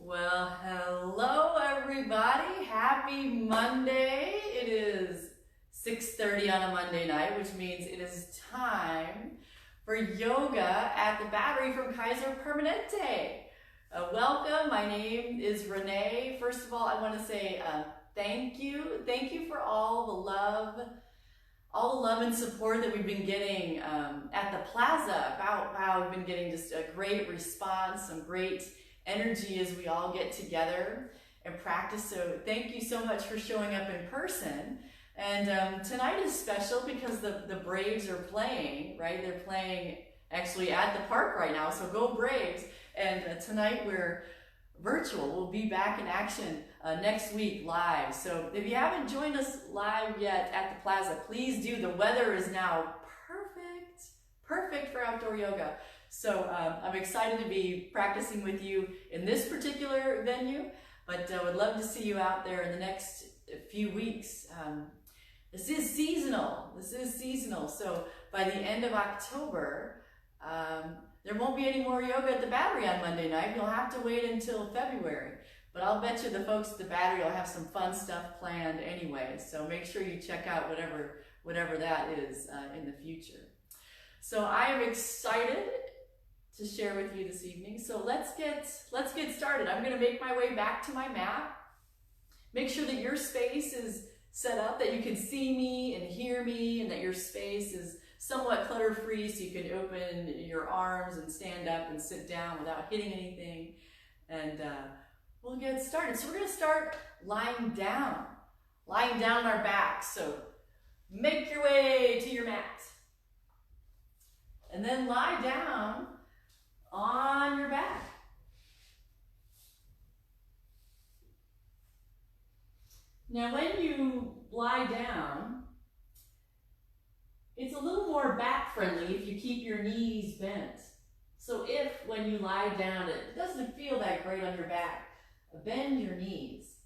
Well, hello everybody. Happy Monday. It is 6:30 on a Monday night, which means it is time for yoga at the Battery from Kaiser Permanente. Welcome. My name is Renee. First of all, I want to say thank you. Thank you for all the love and support that we've been getting at the plaza. Wow, we've been getting just a great response, some great energy as we all get together and practice. So thank you so much for showing up in person. And tonight is special because the Braves are playing, right? They're playing actually at the park right now, so go Braves. And tonight we're virtual. We'll be back in action next week live. So if you haven't joined us live yet at the plaza, please do. The weather is now perfect for outdoor yoga. So I'm excited to be practicing with you in this particular venue, but would love to see you out there in the next few weeks. This is seasonal. So by the end of October, there won't be any more yoga at the Battery on Monday night. You'll have to wait until February. But I'll bet you the folks at the Battery will have some fun stuff planned anyway. So make sure you check out whatever that is in the future. So I am excited to share with you this evening. So let's get started. I'm going to make my way back to my mat. Make sure that your space is set up, that you can see me and hear me, and that your space is somewhat clutter-free so you can open your arms and stand up and sit down without hitting anything. And we'll get started. So we're going to start lying down on our backs. So make your way to your mat. And then lie down on your back. Now when you lie down, it's a little more back friendly if you keep your knees bent. So if when you lie down it doesn't feel that great on your back, bend your knees.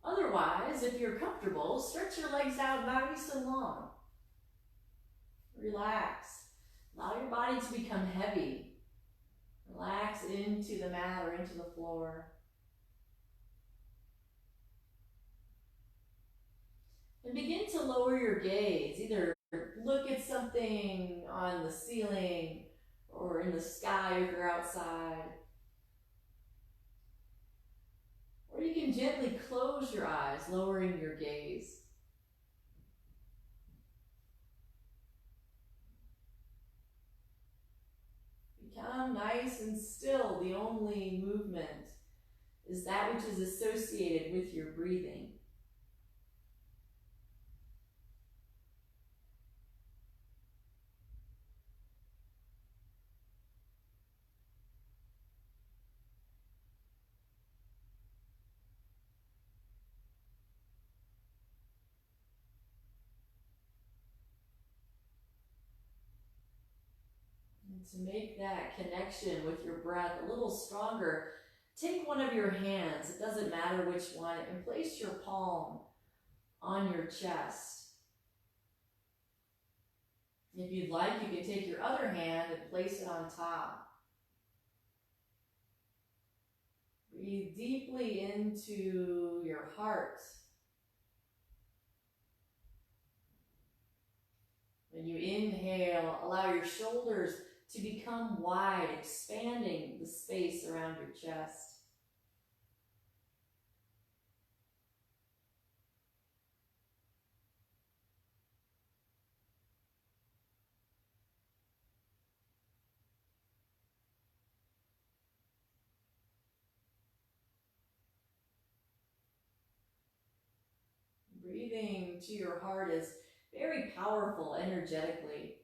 Otherwise, if you're comfortable, stretch your legs out nice and long. Relax. Allow your body to become heavy. Relax into the mat or into the floor. And begin to lower your gaze. Either look at something on the ceiling or in the sky if you're outside. Or you can gently close your eyes, lowering your gaze. Become nice and still. The only movement is that which is associated with your breathing. To make that connection with your breath a little stronger, take one of your hands, it doesn't matter which one, and place your palm on your chest. If you'd like, you can take your other hand and place it on top. Breathe deeply into your heart. When you inhale, allow your shoulders to become wide, expanding the space around your chest. Breathing to your heart is very powerful energetically.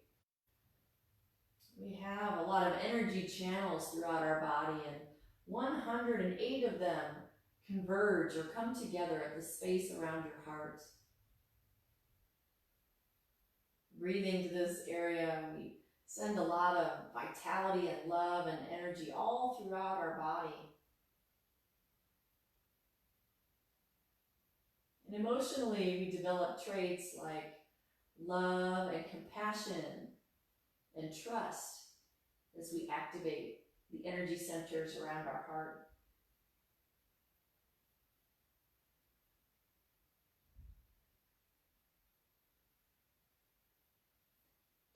We have a lot of energy channels throughout our body, and 108 of them converge or come together at the space around your heart. Breathing to this area, we send a lot of vitality and love and energy all throughout our body. And emotionally, we develop traits like love and compassion and trust as we activate the energy centers around our heart.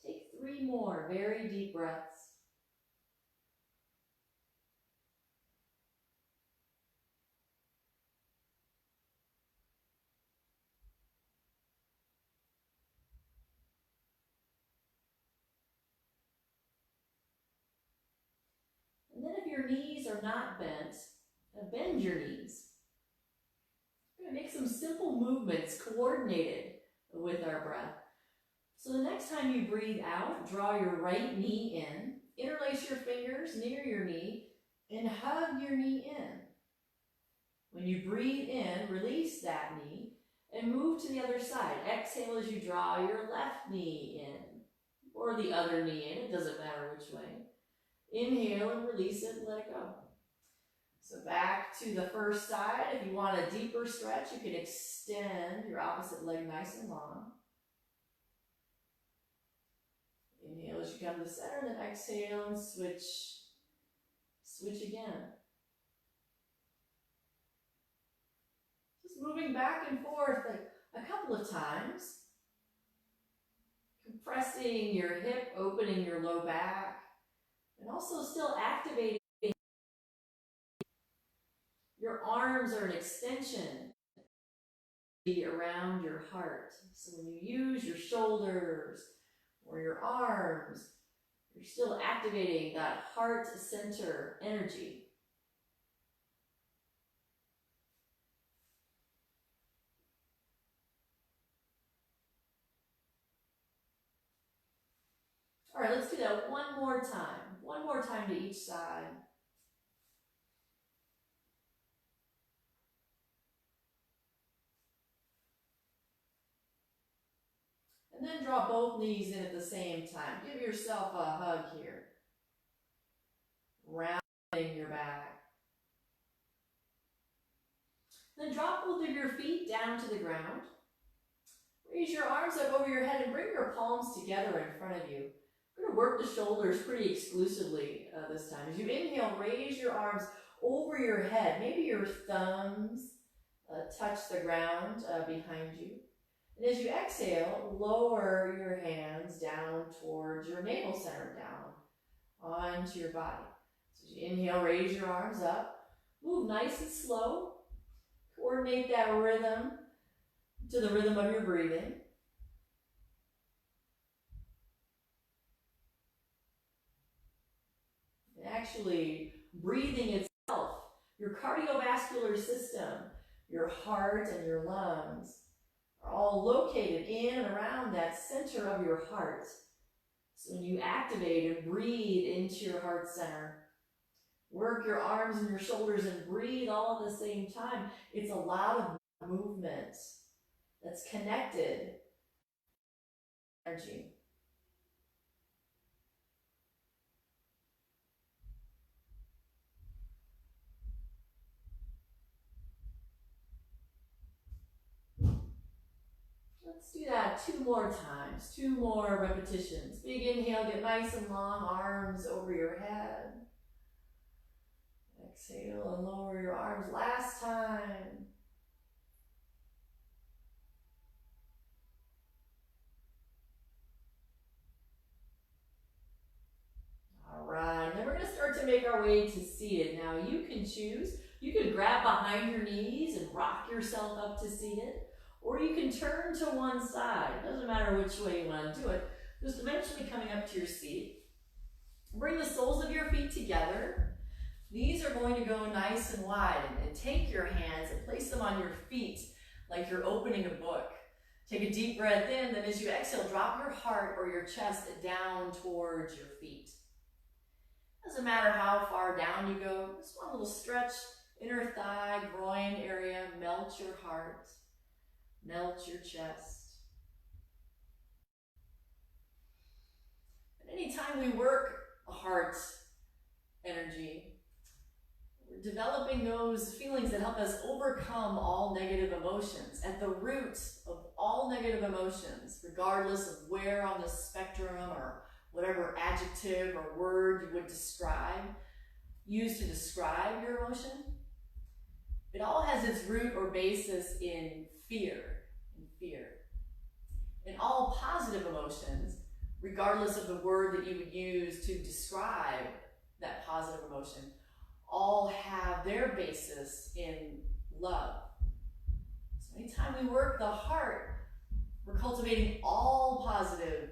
Take 3 more very deep breaths. And then if your knees are not bent, bend your knees. We're going to make some simple movements coordinated with our breath. So the next time you breathe out, draw your right knee in, interlace your fingers near your knee, and hug your knee in. When you breathe in, release that knee and move to the other side. Exhale as you draw your left knee in, or the other knee in, it doesn't matter which way. Inhale and release it and let it go. So back to the first side. If you want a deeper stretch, you can extend your opposite leg nice and long. Inhale as you come to the center, then exhale and switch. Switch again. Just moving back and forth like a couple of times. Compressing your hip, opening your low back, and also still activating. Your arms are an extension around your heart. So when you use your shoulders or your arms, you're still activating that heart center energy. All right, let's do that one more time. One more time to each side. And then draw both knees in at the same time. Give yourself a hug here. Rounding your back. Then drop both of your feet down to the ground. Raise your arms up over your head and bring your palms together in front of you. We're going to work the shoulders pretty exclusively this time. As you inhale, raise your arms over your head. Maybe your thumbs touch the ground behind you. And as you exhale, lower your hands down towards your navel center, down onto your body. So as you inhale, raise your arms up. Move nice and slow. Coordinate that rhythm to the rhythm of your breathing. And actually, breathing itself, your cardiovascular system, your heart and your lungs, are all located in and around that center of your heart. So when you activate and breathe into your heart center, work your arms and your shoulders and breathe all at the same time. It's a lot of movement that's connected to energy. Let's do that 2 more times, 2 more repetitions. Big inhale, get nice and long, arms over your head. Exhale and lower your arms. Last time. All right, then we're going to start to make our way to seated. Now you can choose. You can grab behind your knees and rock yourself up to seated. Or you can turn to one side. It doesn't matter which way you want to do it. Just eventually coming up to your seat. Bring the soles of your feet together. Knees are going to go nice and wide. And take your hands and place them on your feet like you're opening a book. Take a deep breath in. Then as you exhale, drop your heart or your chest down towards your feet. Doesn't matter how far down you go. Just one little stretch, inner thigh, groin area. Melt your heart. Melt your chest. And anytime we work heart energy, we're developing those feelings that help us overcome all negative emotions. At the root of all negative emotions, regardless of where on the spectrum or whatever adjective or word you would describe use to describe your emotion, it all has its root or basis in fear. And all positive emotions, regardless of the word that you would use to describe that positive emotion, all have their basis in love. So anytime we work the heart, we're cultivating all positive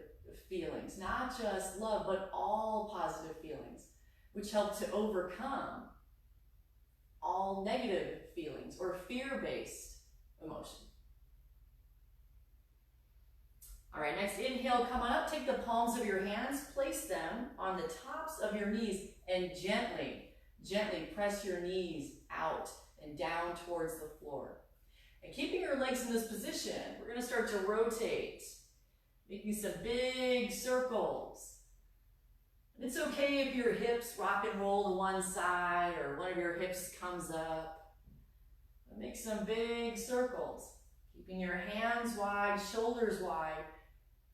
feelings, not just love, but all positive feelings, which help to overcome all negative feelings or fear-based emotion. All right, next inhale, come on up, take the palms of your hands, place them on the tops of your knees, and gently press your knees out and down towards the floor. And keeping your legs in this position, we're going to start to rotate, making some big circles. And it's okay if your hips rock and roll to one side or one of your hips comes up. But make some big circles, keeping your hands wide, shoulders wide.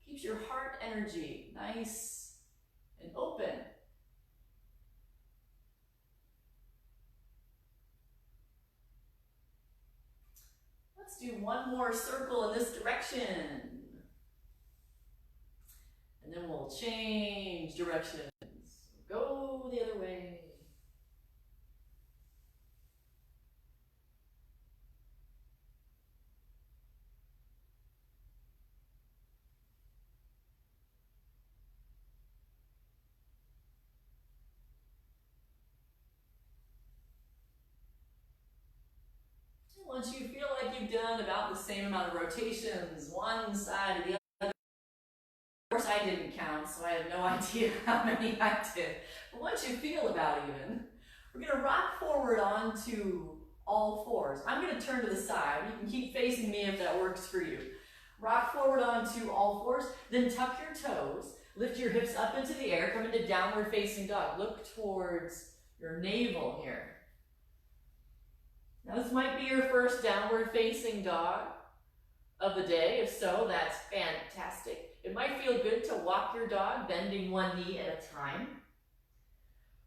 Keeps your heart energy nice and open. Let's do one more circle in this direction. And then we'll change directions. Go the other way. Once you feel like you've done about the same amount of rotations, one side to the other, of course I didn't count, so I have no idea how many I did. But once you feel about even, we're going to rock forward onto all fours. I'm going to turn to the side. You can keep facing me if that works for you. Rock forward onto all fours, then tuck your toes, lift your hips up into the air, come into downward facing dog. Look towards your navel here. Now this might be your first downward facing dog of the day. If so, that's fantastic. It might feel good to walk your dog, bending one knee at a time.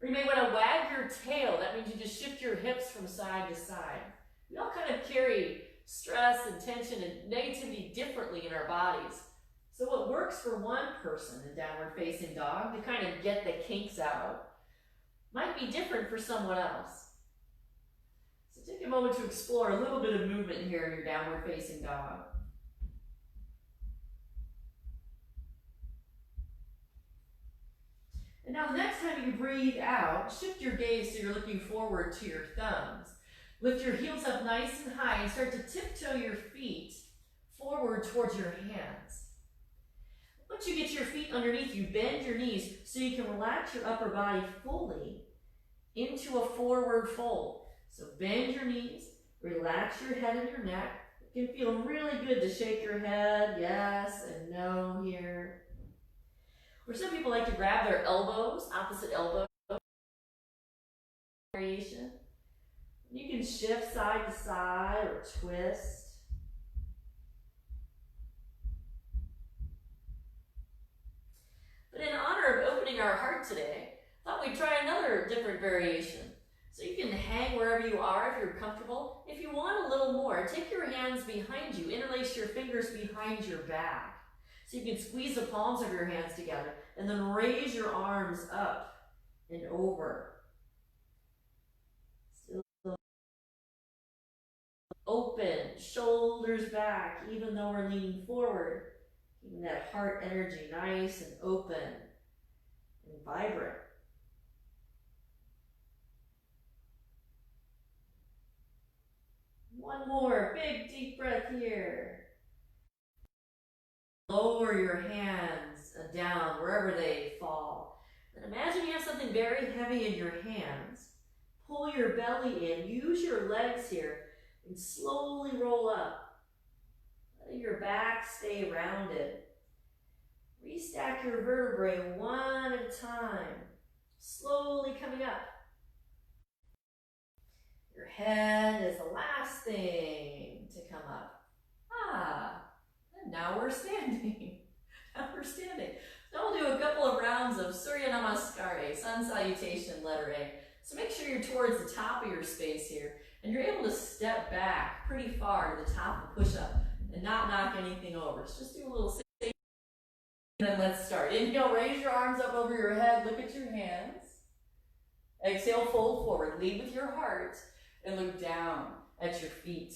Or you may want to wag your tail. That means you just shift your hips from side to side. We all kind of carry stress and tension and negativity differently in our bodies. So what works for one person in downward facing dog to kind of get the kinks out might be different for someone else. So take a moment to explore a little bit of movement here in your downward facing dog. And now the next time you breathe out, shift your gaze so you're looking forward to your thumbs. Lift your heels up nice and high and start to tiptoe your feet forward towards your hands. Once you get your feet underneath you, bend your knees so you can relax your upper body fully into a forward fold. So bend your knees, relax your head and your neck. It can feel really good to shake your head, yes and no here. Or some people like to grab their elbows, opposite elbow variation. You can shift side to side or twist. But in honor of opening our heart today, I thought we'd try another different variation. So you can hang wherever you are if you're comfortable. If you want a little more, take your hands behind you, interlace your fingers behind your back. So you can squeeze the palms of your hands together and then raise your arms up and over. Still open, shoulders back, even though we're leaning forward. Keeping that heart energy nice and open and vibrant. One more big deep breath here. Lower your hands down wherever they fall. And imagine you have something very heavy in your hands. Pull your belly in, use your legs here, and slowly roll up. Letting your back stay rounded. Restack your vertebrae one at a time, slowly coming up. Your head is the last thing to come up. And now we're standing. Now we'll do a couple of rounds of Surya Namaskare, sun salutation, letter A. So make sure you're towards the top of your space here, and you're able to step back pretty far to the top of the push-up and not knock anything over. So just do a little safety, and then let's start. Inhale, raise your arms up over your head, look at your hands. Exhale, fold forward, lead with your heart, and look down at your feet.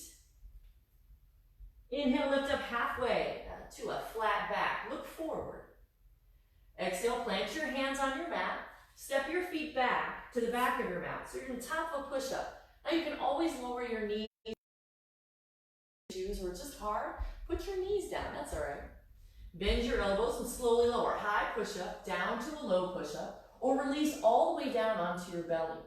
Inhale, lift up halfway to a flat back, look forward. Exhale, plant your hands on your mat, step your feet back to the back of your mat. So you're in the top of a push-up. Now you can always lower your knees or it's just hard. Put your knees down, that's all right. Bend your elbows and slowly lower. High push-up, down to a low push-up, or release all the way down onto your belly.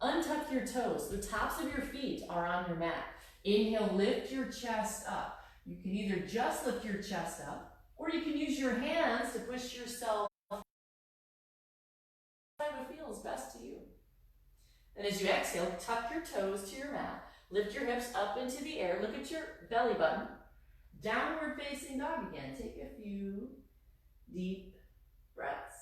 Untuck your toes. The tops of your feet are on your mat. Inhale, lift your chest up. You can either just lift your chest up, or you can use your hands to push yourself. Whatever feels best to you. And as you exhale, tuck your toes to your mat. Lift your hips up into the air. Look at your belly button. Downward facing dog again. Take a few deep breaths.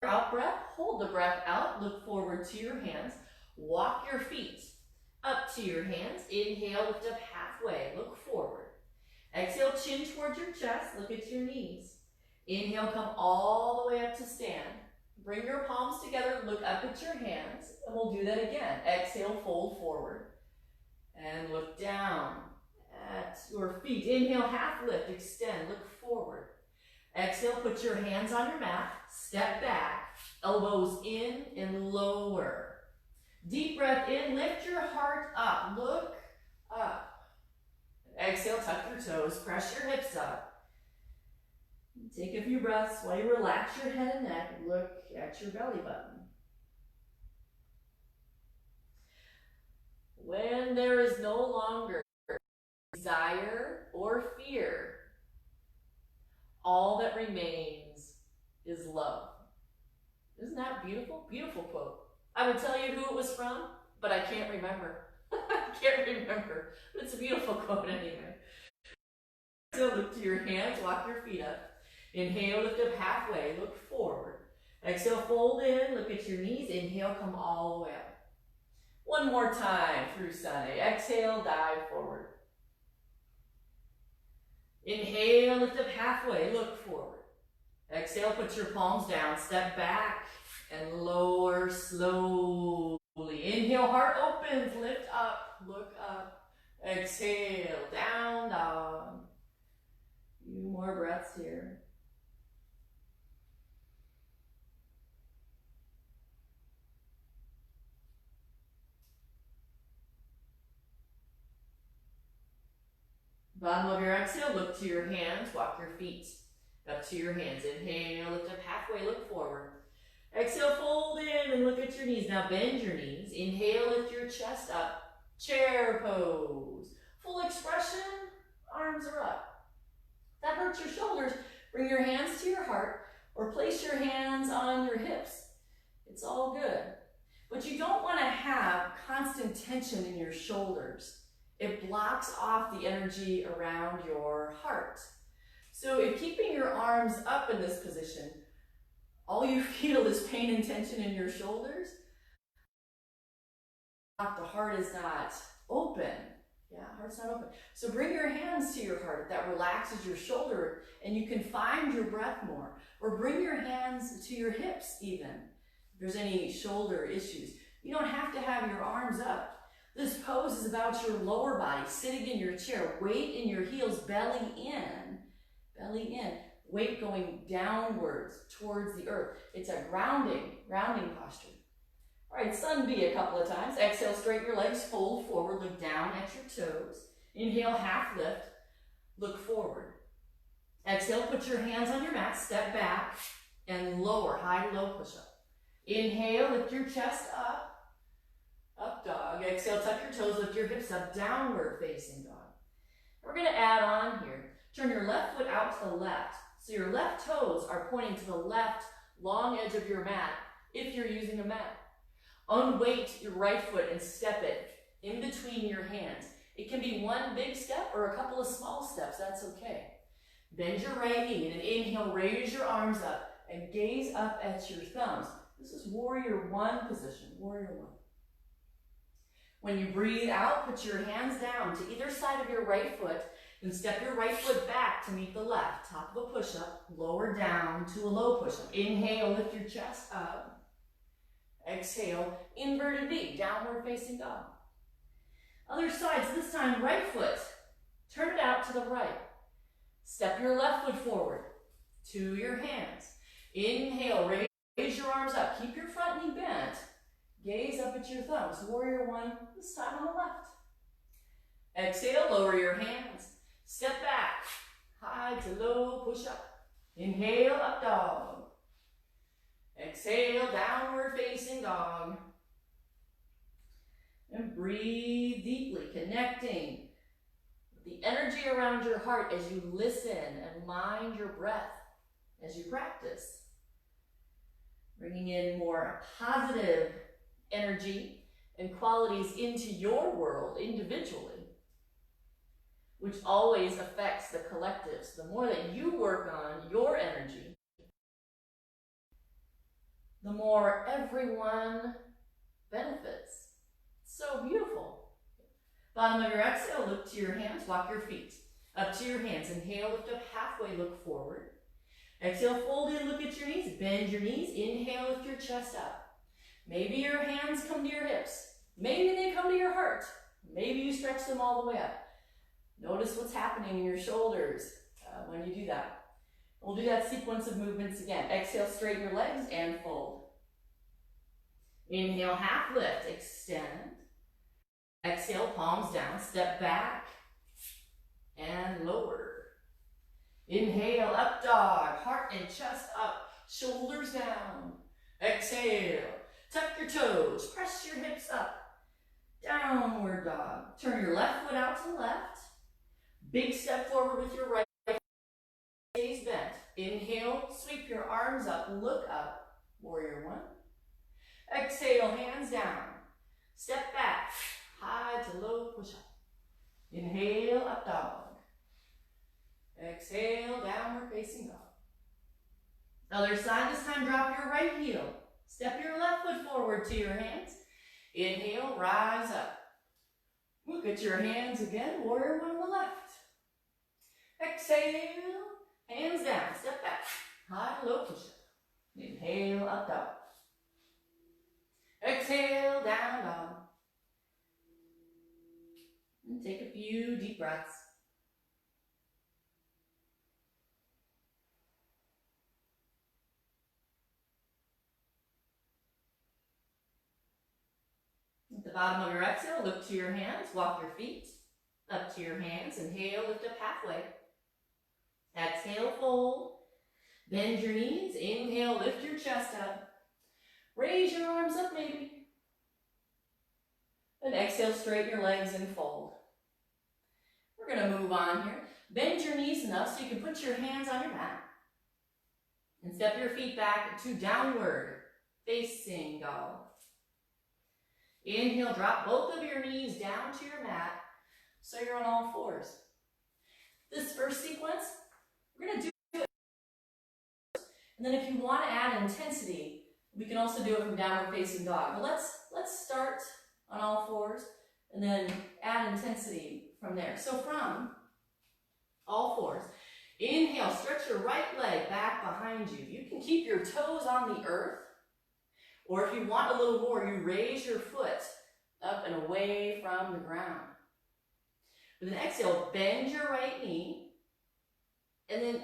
Out breath, hold the breath out, look forward to your hands. Walk your feet up to your hands. Inhale, lift up halfway, look forward. Exhale, chin towards your chest, look at your knees. Inhale, come all the way up to stand. Bring your palms together, look up at your hands, and we'll do that again. Exhale, fold forward, and look down at your feet. Inhale, half lift, extend, look forward. Exhale, put your hands on your mat, step back, elbows in and lower. Deep breath in, lift your heart up, look up. Exhale, tuck your toes, press your hips up. Take a few breaths while you relax your head and neck, look at your belly button. When there is no longer desire or fear, all that remains is love. Isn't that beautiful? Beautiful quote. I would tell you who it was from, but I can't remember. I can't remember. But it's a beautiful quote anyway. So look to your hands, walk your feet up. Inhale, lift up halfway, look forward. Exhale, fold in, look at your knees. Inhale, come all the way up. One more time through Sunday. Exhale, dive forward. Inhale, lift up halfway, look forward. Exhale, put your palms down, step back and lower slowly. Inhale, heart opens, lift up, look up. Exhale, down dog. A few more breaths here. Bottom of your exhale, look to your hands, walk your feet up to your hands. Inhale, lift up halfway, look forward. Exhale, fold in and look at your knees. Now bend your knees. Inhale, lift your chest up. Chair pose. Full expression, arms are up. If that hurts your shoulders, bring your hands to your heart or place your hands on your hips. It's all good. But you don't want to have constant tension in your shoulders. It blocks off the energy around your heart. So if keeping your arms up in this position, all you feel is pain and tension in your shoulders, the heart is not open. Yeah, heart's not open. So bring your hands to your heart. That relaxes your shoulder and you can find your breath more. Or bring your hands to your hips even. If there's any shoulder issues. You don't have to have your arms up. This pose is about your lower body, sitting in your chair, weight in your heels, belly in, weight going downwards towards the earth. It's a grounding posture. All right, sun B a couple of times. Exhale, straighten your legs, fold forward, look down at your toes. Inhale, half lift, look forward. Exhale, put your hands on your mat, step back, and lower, high to low push-up. Inhale, lift your chest up. Up dog. Exhale, tuck your toes, lift your hips up, downward facing dog. We're going to add on here. Turn your left foot out to the left. So your left toes are pointing to the left long edge of your mat if you're using a mat. Unweight your right foot and step it in between your hands. It can be one big step or a couple of small steps, that's okay. Bend your right knee and inhale, raise your arms up and gaze up at your thumbs. This is warrior one position, warrior one. When you breathe out, put your hands down to either side of your right foot, then step your right foot back to meet the left. Top of a push-up, lower down to a low push-up. Inhale, lift your chest up. Exhale, inverted V, downward facing dog. Other sides, this time right foot. Turn it out to the right. Step your left foot forward to your hands. Inhale, raise your arms up. Keep your front knee bent. Gaze up at your thumbs. Warrior one, this time on the left. Exhale, lower your hands. Step back, high to low, push up. Inhale, up dog. Exhale, downward facing dog. And breathe deeply, connecting with the energy around your heart as you listen and mind your breath as you practice. Bringing in more positive energy and qualities into your world individually, which always affects the collectives. The more that you work on your energy, the more everyone benefits. So beautiful. Bottom of your exhale, look to your hands, walk your feet up to your hands. Inhale, lift up halfway, look forward. Exhale, fold in, look at your knees, bend your knees. Inhale, lift your chest up. Maybe your hands come to your hips. Maybe they come to your heart. Maybe you stretch them all the way up. Notice what's happening in your shoulders when you do that. We'll do that sequence of movements again. Exhale, straighten your legs and fold. Inhale, half lift, extend. Exhale, palms down, step back and lower. Inhale, up dog, heart and chest up, shoulders down. Exhale, tuck your toes, press your hips up. Downward dog. Turn your left foot out to the left. Big step forward with your right foot. Gaze bent. Inhale, sweep your arms up, look up. Warrior one. Exhale, hands down. Step back, high to low, push up. Inhale, up dog. Exhale, downward facing dog. Other side, this time drop your right heel. Step your left foot forward to your hands. Inhale, rise up. Look at your hands again, warrior one on the left. Exhale, hands down, step back, high, low, push up. Inhale, up dog. Exhale, down dog. And take a few deep breaths. At the bottom of your exhale, look to your hands, walk your feet up to your hands. Inhale, lift up halfway. Exhale, fold. Bend your knees. Inhale, lift your chest up. Raise your arms up maybe. And exhale, straighten your legs and fold. We're going to move on here. Bend your knees enough so you can put your hands on your mat. And step your feet back to downward facing dog. Inhale, drop both of your knees down to your mat so you're on all fours. This first sequence, we're going to do it. And then if you want to add intensity, we can also do it from downward facing dog. But let's start on all fours and then add intensity from there. So from all fours, inhale, stretch your right leg back behind you. You can keep your toes on the earth, or if you want a little more, you raise your foot up and away from the ground. With an exhale, bend your right knee and then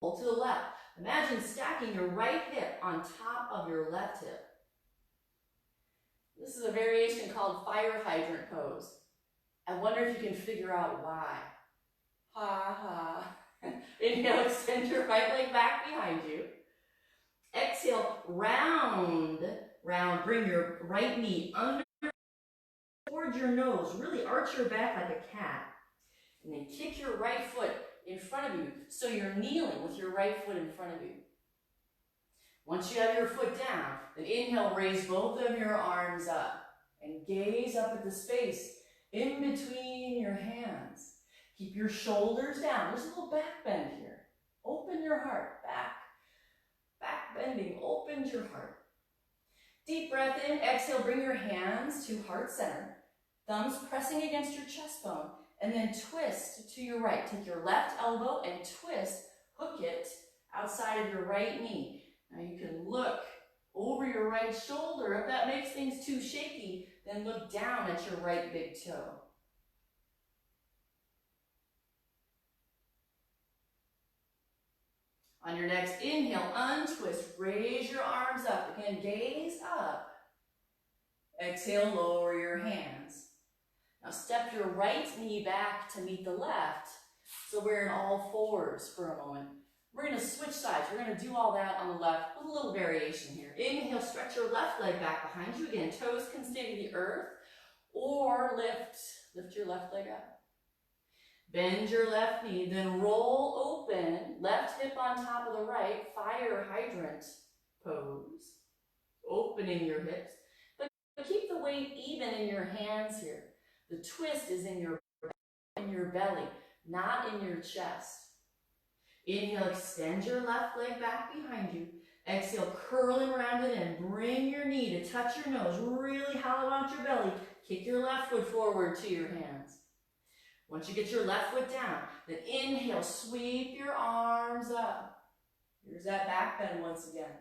roll to the left. Imagine stacking your right hip on top of your left hip. This is a variation called fire hydrant pose. I wonder if you can figure out why. Ha ha. Inhale, extend your right leg back behind you. Exhale, round, bring your right knee under towards your nose. Really arch your back like a cat. And then kick your right foot in front of you so you're kneeling with your right foot in front of you. Once you have your foot down, then inhale, raise both of your arms up and gaze up at the space in between your hands. Keep your shoulders down. There's a little back bend here. Open your heart, back bending, opens your heart. Deep breath in, exhale, bring your hands to heart center. Thumbs pressing against your chest bone, and then twist to your right. Take your left elbow and twist, hook it outside of your right knee. Now you can look over your right shoulder. If that makes things too shaky, then look down at your right big toe. On your next inhale, untwist, raise your arms up. Again, gaze up. Exhale, lower your hands. Now step your right knee back to meet the left. So we're in all fours for a moment. We're going to switch sides. We're going to do all that on the left with a little variation here. Inhale, stretch your left leg back behind you. Again, toes can stay to the earth. Or lift your left leg up. Bend your left knee, then roll open, left hip on top of the right, fire hydrant pose. Opening your hips, but keep the weight even in your hands here. The twist is in your belly, not in your chest. Inhale, extend your left leg back behind you. Exhale, curl and round it in. Bring your knee to touch your nose. Really hollow out your belly. Kick your left foot forward to your hands. Once you get your left foot down, then inhale, sweep your arms up. Here's that back bend once again.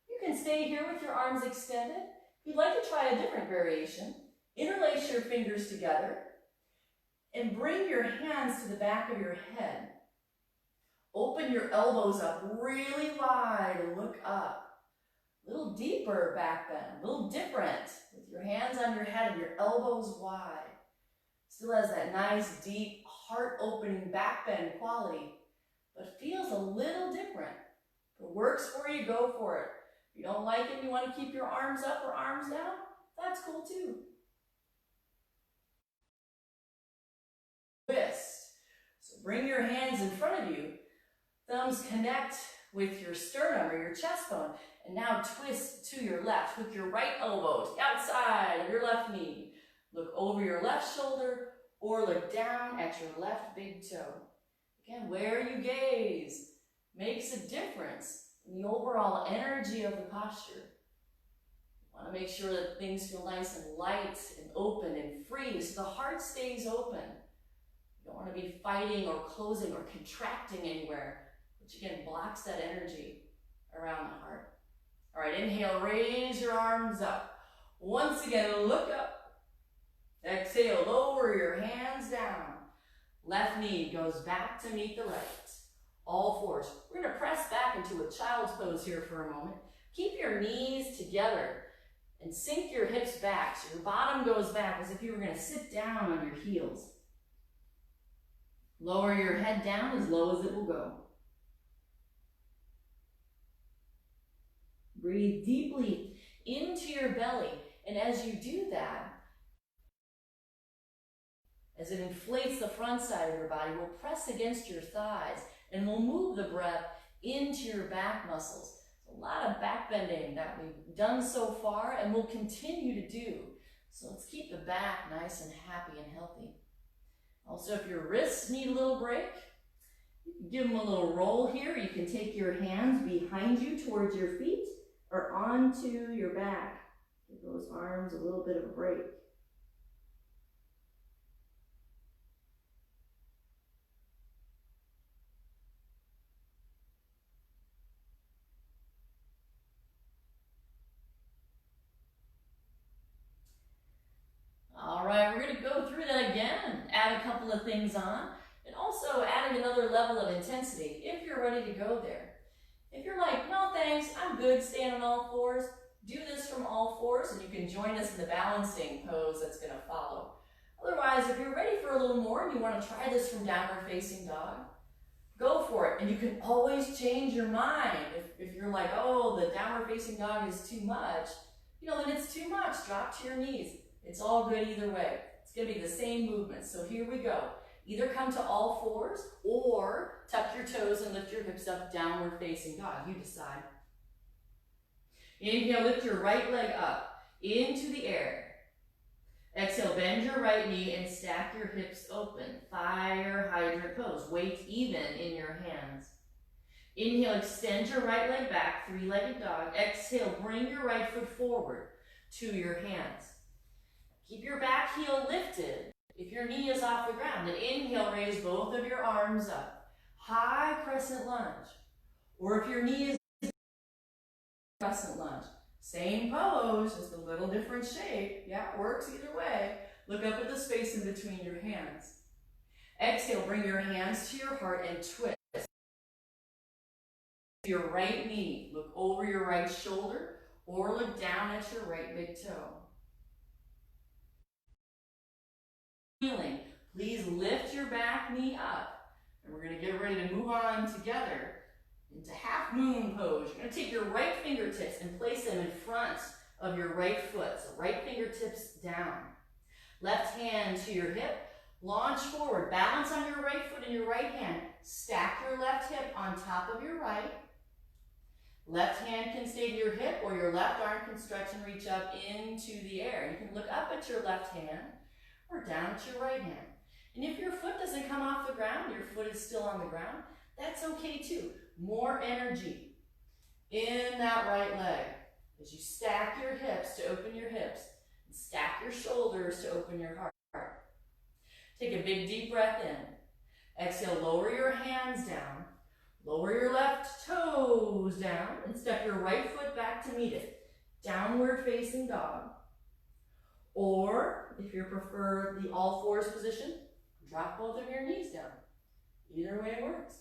You can stay here with your arms extended. If you'd like to try a different variation, interlace your fingers together and bring your hands to the back of your head. Open your elbows up really wide and look up. A little deeper back bend, a little different with your hands on your head and your elbows wide. Still has that nice, deep, heart-opening back bend quality, but feels a little different. If it works for you, go for it. If you don't like it and you want to keep your arms up or arms down, that's cool too. Twist. So bring your hands in front of you. Thumbs connect with your sternum or your chest bone. And now twist to your left. Hook your right elbow to the outside of your left knee. Look over your left shoulder or look down at your left big toe. Again, where you gaze makes a difference in the overall energy of the posture. You want to make sure that things feel nice and light and open and free so the heart stays open. You don't want to be fighting or closing or contracting anywhere, which again blocks that energy around the heart. All right, inhale, raise your arms up. Once again, look up. Exhale, lower your hands down. Left knee goes back to meet the right. All fours. We're going to press back into a child's pose here for a moment. Keep your knees together and sink your hips back so your bottom goes back as if you were going to sit down on your heels. Lower your head down as low as it will go. Breathe deeply into your belly, and as you do that, as it inflates the front side of your body, we'll press against your thighs and we'll move the breath into your back muscles. A lot of back bending that we've done so far and will continue to do. So let's keep the back nice and happy and healthy. Also, if your wrists need a little break, you can give them a little roll here. You can take your hands behind you towards your feet or onto your back. Give those arms a little bit of a break. All right, we're going to go through that again, add a couple of things on, and also adding another level of intensity if you're ready to go there. If you're like, no thanks, I'm good staying on all fours, do this from all fours and you can join us in the balancing pose that's going to follow. Otherwise, if you're ready for a little more and you want to try this from downward facing dog, go for it. And you can always change your mind. If you're like, oh, the downward facing dog is too much, then it's too much. Drop to your knees. It's all good either way. It's going to be the same movement. So here we go. Either come to all fours or tuck your toes and lift your hips up, downward facing dog. You decide. Inhale, lift your right leg up into the air. Exhale, bend your right knee and stack your hips open. Fire hydrant pose. Weight even in your hands. Inhale, extend your right leg back, three-legged dog. Exhale, bring your right foot forward to your hands. Keep your back heel lifted. If your knee is off the ground, then inhale, raise both of your arms up. High crescent lunge. Or if your knee is crescent lunge. Same pose, just a little different shape. Yeah, it works either way. Look up at the space in between your hands. Exhale, bring your hands to your heart and twist. Your right knee, look over your right shoulder or look down at your right big toe. Feeling, please lift your back knee up. And we're going to get ready to move on together into half moon pose. You're going to take your right fingertips and place them in front of your right foot. So right fingertips down. Left hand to your hip. Launch forward. Balance on your right foot and your right hand. Stack your left hip on top of your right. Left hand can stay to your hip or your left arm can stretch and reach up into the air. You can look up at your left hand or down at your right hand. And if your foot doesn't come off the ground, your foot is still on the ground, that's okay too. More energy in that right leg as you stack your hips to open your hips and stack your shoulders to open your heart. Take a big deep breath in. Exhale, lower your hands down. Lower your left toes down and step your right foot back to meet it. Downward facing dog. Or, if you prefer the all fours position, drop both of your knees down. Either way works.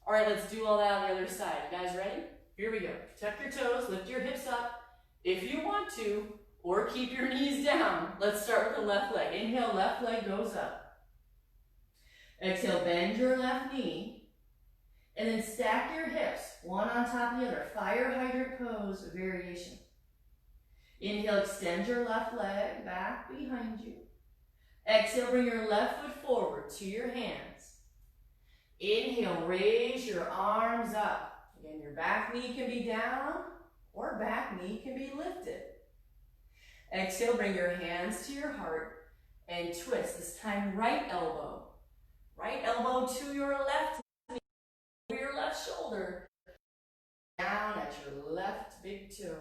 All right, let's do all that on the other side. You guys ready? Here we go. Tuck your toes, lift your hips up if you want to, or keep your knees down. Let's start with the left leg. Inhale, left leg goes up. Exhale, bend your left knee. And then stack your hips, one on top of the other. Fire hydrant pose variation. Inhale, extend your left leg back behind you. Exhale, bring your left foot forward to your hands. Inhale, raise your arms up. Again, your back knee can be down or back knee can be lifted. Exhale, bring your hands to your heart and twist. This time, right elbow. Right elbow to your left knee, your left shoulder, down at your left big toe.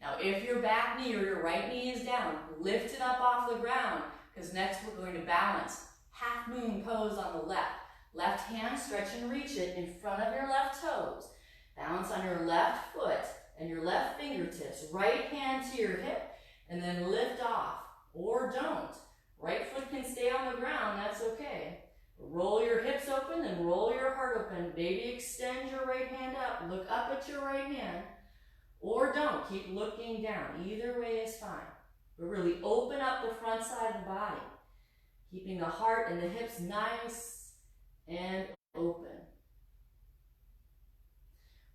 Now, if your back knee or your right knee is down, lift it up off the ground, because next we're going to balance. Half moon pose on the left. Left hand, stretch and reach it in front of your left toes. Balance on your left foot and your left fingertips. Right hand to your hip, and then lift off, or don't. Right foot can stay on the ground, that's okay. Roll your hips open and roll your heart open. Maybe extend your right hand up. Look up at your right hand. Or don't. Keep looking down. Either way is fine. But really open up the front side of the body. Keeping the heart and the hips nice and open.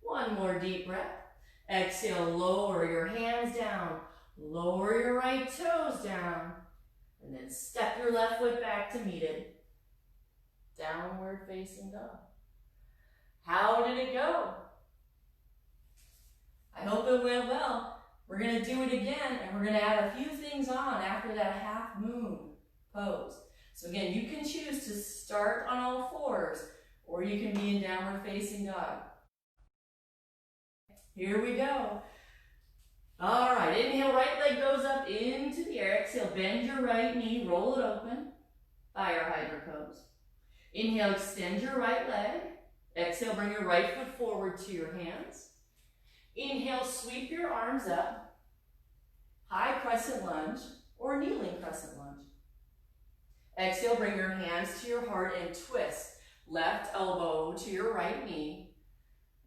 One more deep breath. Exhale, lower your hands down. Lower your right toes down. And then step your left foot back to meet it. Downward facing dog. How did it go? I hope it went well. We're going to do it again, and we're going to add a few things on after that half moon pose. So again, you can choose to start on all fours, or you can be in downward facing dog. Here we go. All right, inhale, right leg goes up into the air. Exhale, bend your right knee, roll it open. Fire hydrant pose. Inhale, extend your right leg. Exhale, bring your right foot forward to your hands. Inhale, sweep your arms up. High crescent lunge or kneeling crescent lunge. Exhale, bring your hands to your heart and twist. Left elbow to your right knee.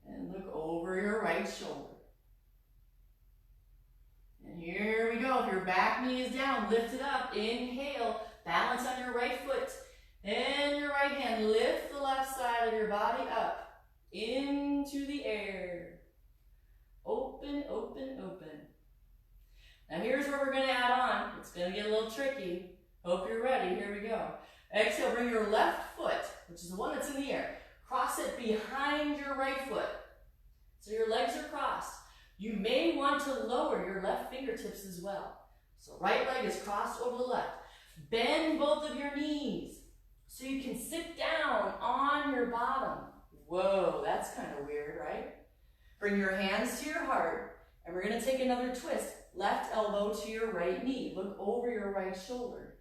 And look over your right shoulder. And here we go. If your back knee is down, lift it up. Inhale, balance on your right foot. And your right hand, lift the left side of your body up into the air. Open, open, open. Now here's where we're going to add on. It's going to get a little tricky. Hope you're ready. Here we go. Exhale, bring your left foot, which is the one that's in the air. Cross it behind your right foot. So your legs are crossed. You may want want to lower your left fingertips as well. So right leg is crossed over the left. Bend both of your knees so you can sit down on your bottom. Whoa, that's kind of weird, right? Bring your hands to your heart, and we're going to take another twist. Left elbow to your right knee. Look over your right shoulder.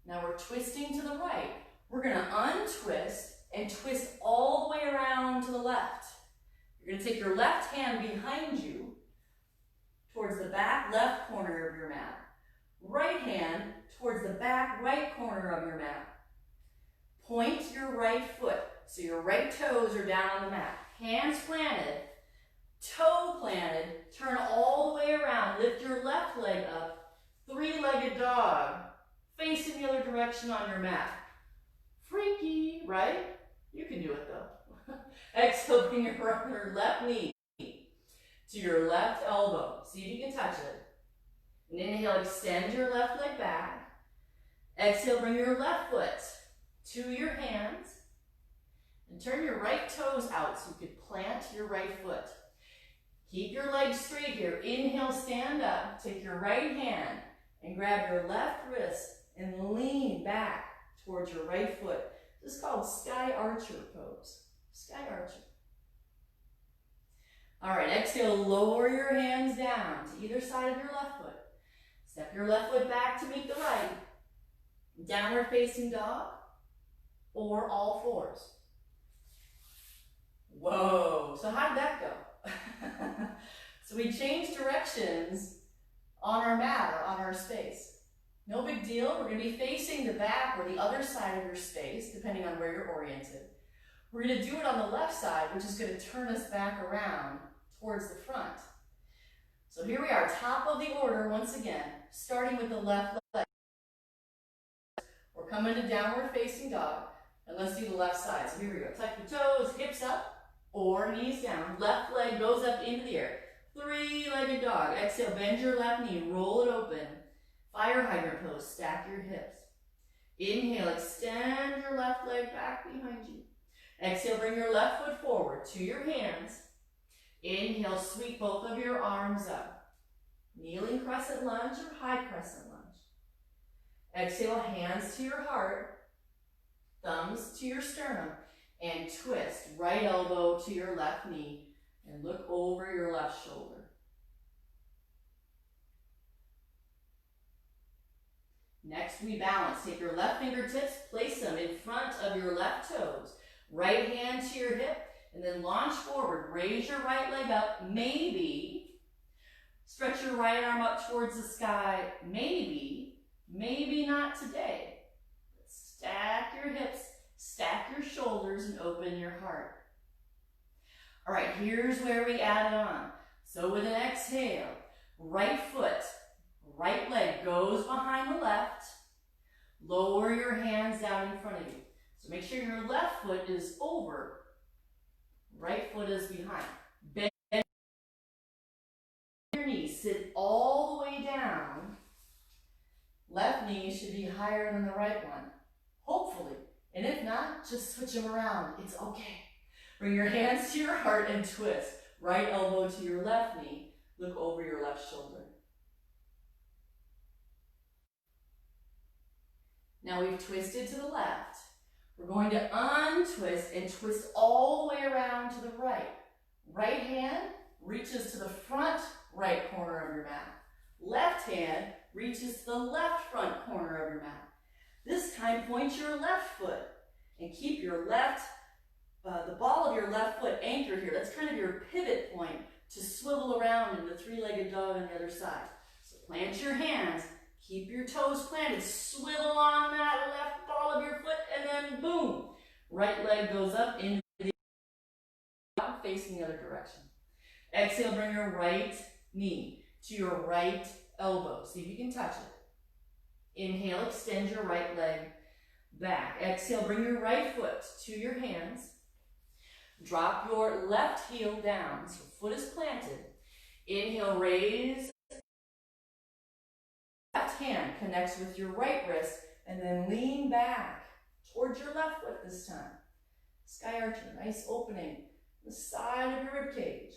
Now we're twisting to the right. We're going to untwist and twist all the way around to the left. You're going to take your left hand behind you towards the back left corner of your mat. Right hand towards the back right corner of your mat. Point your right foot, so your right toes are down on the mat. Hands planted, toe planted, turn all the way around. Lift your left leg up, three-legged dog, facing the other direction on your mat. Freaky, right? You can do it though. Exhale, bring your left knee to your left elbow. See if you can touch it. And inhale, extend your left leg back. Exhale, bring your left foot to your hands. And turn your right toes out so you can plant your right foot. Keep your legs straight here. Inhale, stand up. Take your right hand and grab your left wrist and lean back towards your right foot. This is called Sky Archer pose. Sky Archer. All right, exhale, lower your hands down to either side of your left foot. Step your left foot back to meet the right. Downward facing dog or all fours. Whoa, so how did that go? So we changed directions on our mat or on our space. No big deal, we're gonna be facing the back or the other side of your space, depending on where you're oriented. We're gonna do it on the left side, which is gonna turn us back around towards the front. So here we are, top of the order once again, starting with the left leg. We're coming to downward facing dog, and let's do the left side. So here we go, tuck the toes, hips up, or knees down. Left leg goes up into the air. Three-legged dog. Exhale, bend your left knee, roll it open. Fire hydrant pose, stack your hips. Inhale, extend your left leg back behind you. Exhale, bring your left foot forward to your hands. Inhale, sweep both of your arms up. Kneeling crescent lunge or high crescent lunge. Exhale, hands to your heart, thumbs to your sternum, and twist. Right elbow to your left knee, and look over your left shoulder. Next, we balance. Take your left fingertips, place them in front of your left toes. Right hand to your hip, and then launch forward. Raise your right leg up, maybe. Stretch your right arm up towards the sky, maybe. Maybe not today. Stack your hips, stack your shoulders, and open your heart. All right, here's where we add it on. So with an exhale, right foot, right leg goes behind the left. Lower your hands down in front of you. So make sure your left foot is over, right foot is behind. Bend your knees, sit all the way down. Left knee should be higher than the right one, hopefully. And if not, just switch them around, it's okay. Bring your hands to your heart and twist. Right elbow to your left knee, look over your left shoulder. Now we've twisted to the left. We're going to untwist and twist all the way around to the right. Right hand reaches to the front right corner of your mat. Left hand reaches to the left front corner of your mat. This time point your left foot and keep your the ball of your left foot anchored here. That's kind of your pivot point to swivel around in the three-legged dog on the other side. So plant your hands. Keep your toes planted, swivel on that left ball of your foot, and then boom, right leg goes up into the dog facing the other direction. Exhale, bring your right knee to your right elbow. See if you can touch it. Inhale, extend your right leg back. Exhale, bring your right foot to your hands. Drop your left heel down, so foot is planted. Inhale, raise. Left hand connects with your right wrist, and then lean back towards your left foot this time. Sky Archer, nice opening. the side of your rib cage.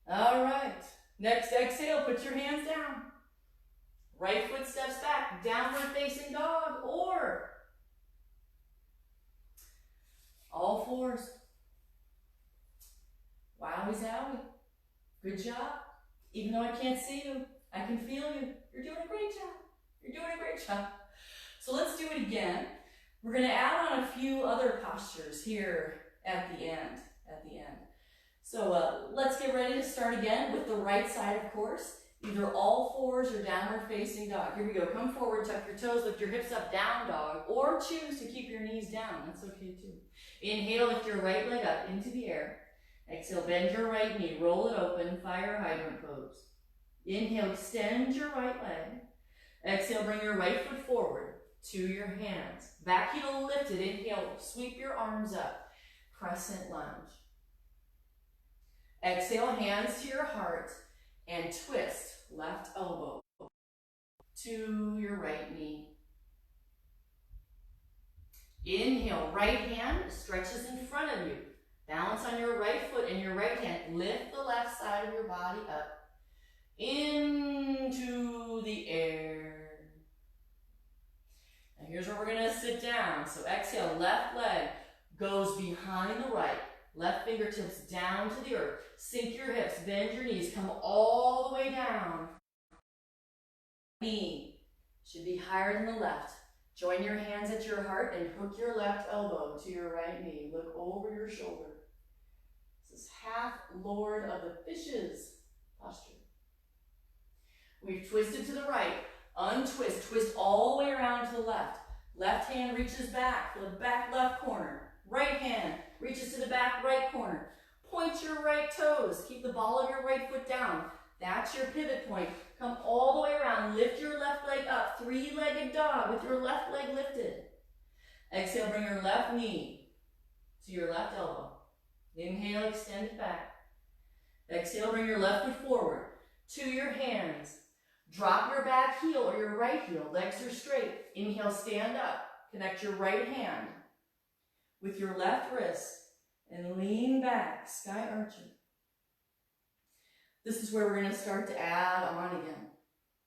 All right. Next exhale, put your hands down. Right foot steps back, downward facing dog, or all fours. Wowie zowie. Good job. Even though I can't see you, I can feel you. You're doing a great job. You're doing a great job. So let's do it again. We're going to add on a few other postures here at the end. So let's get ready to start again with the right side, of course. Either all fours or downward facing dog. Here we go. Come forward, tuck your toes, lift your hips up, down dog, or choose to keep your knees down. That's okay too. Inhale, lift your right leg up into the air. Exhale, bend your right knee, roll it open, fire hydrant pose. Inhale, extend your right leg. Exhale, bring your right foot forward to your hands. Back heel lifted. Inhale, sweep your arms up. Crescent lunge. Exhale, hands to your heart and twist left elbow to your right knee. Inhale, right hand stretches in front of you. Balance on your right foot and your right hand. Lift the left side of your body up into the air. Now here's where we're going to sit down. So exhale, left leg goes behind the right. Left fingertips down to the earth. Sink your hips, bend your knees, come all the way down. Knee should be higher than the left. Join your hands at your heart and hook your left elbow to your right knee. Look over your shoulder. This is half Lord of the Fishes posture. We've twisted to the right. Untwist. Twist all the way around to the left. Left hand reaches back to the back left corner. Right hand reaches to the back right corner. Point your right toes. Keep the ball of your right foot down. That's your pivot point. Come all the way around. Lift your left leg up. Three-legged dog with your left leg lifted. Exhale, bring your left knee to your left elbow. Inhale, extend it back. Exhale, bring your left foot forward to your hands. Drop your back heel or your right heel. Legs are straight. Inhale, stand up. Connect your right hand with your left wrist and lean back, sky archer. This is where we're going to start to add on again.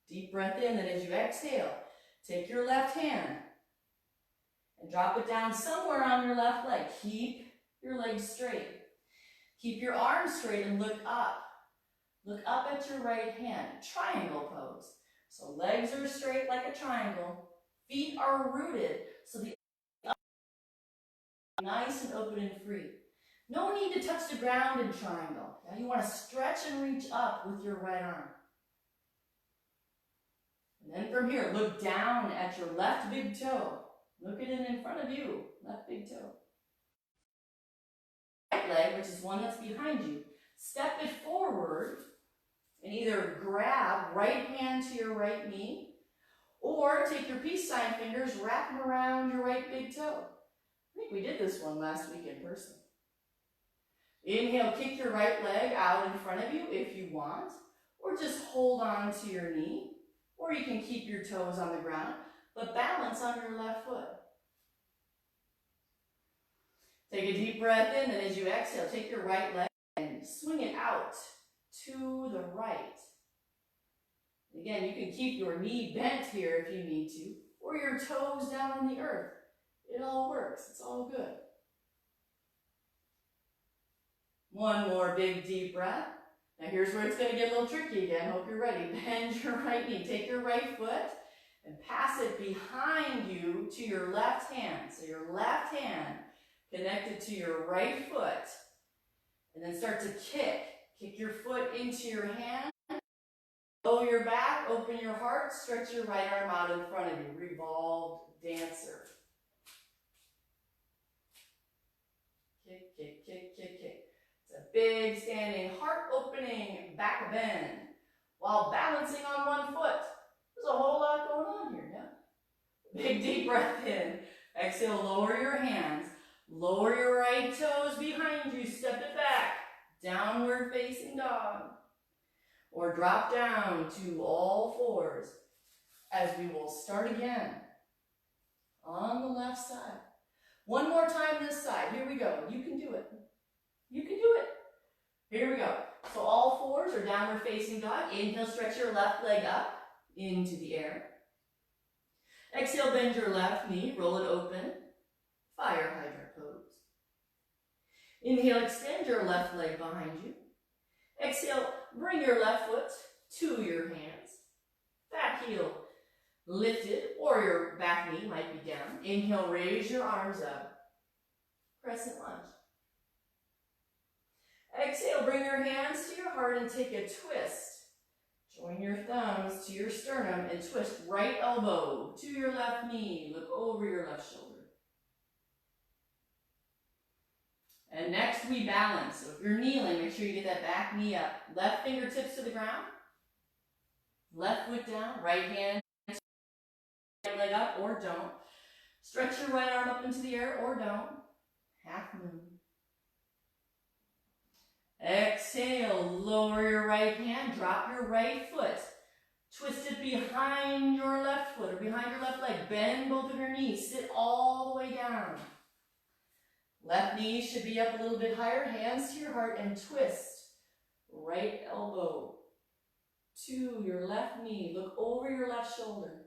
Deep breath in, and as you exhale, take your left hand and drop it down somewhere on your left leg. Keep your legs straight. Keep your arms straight and look up. Look up at your right hand, triangle pose. So legs are straight like a triangle. Feet are rooted, so the nice and open and free. No need to touch the ground in triangle. Now you want to stretch and reach up with your right arm. And then from here, look down at your left big toe. Look at it in front of you, left big toe. Right leg, which is one that's behind you, step it forward and either grab right hand to your right knee or take your peace sign fingers, wrap them around your right big toe. I think we did this one last week in person. Inhale, kick your right leg out in front of you if you want, or just hold on to your knee, or you can keep your toes on the ground, but balance on your left foot. Take a deep breath in, and as you exhale, take your right leg and swing it out to the right. Again, you can keep your knee bent here if you need to, or your toes down on the earth. It all works. It's all good. One more big deep breath. Now here's where it's going to get a little tricky again. Hope you're ready. Bend your right knee. Take your right foot and pass it behind you to your left hand. So your left hand connected to your right foot. And then start to kick. Kick your foot into your hand. Lower your back, open your heart, stretch your right arm out in front of you. Revolved dancer. Kick, kick, kick, kick, kick. It's a big standing heart opening back bend while balancing on one foot. There's a whole lot going on here, yeah? Big deep breath in. Exhale, lower your hands. Lower your right toes behind you. Step it back. Downward facing dog. Or drop down to all fours as we will start again on the left side. One more time this side. Here we go. You can do it. You can do it. Here we go. So all fours are downward facing dog. Inhale, stretch your left leg up into the air. Exhale, bend your left knee, roll it open. Fire hydrant pose. Inhale, extend your left leg behind you. Exhale, bring your left foot to your hands. Back heel lifted, or your back knee might be down. Inhale, raise your arms up. Crescent lunge. Exhale, bring your hands to your heart and take a twist. Join your thumbs to your sternum and twist right elbow to your left knee. Look over your left shoulder. And next we balance. So if you're kneeling, make sure you get that back knee up. Left fingertips to the ground. Left foot down. Right hand, right leg up or don't. Stretch your right arm up into the air or don't. Half moon. Exhale, lower your right hand, drop your right foot. Twist it behind your left foot or behind your left leg. Bend both of your knees, sit all the way down. Left knee should be up a little bit higher, hands to your heart and twist. Right elbow to your left knee, look over your left shoulder.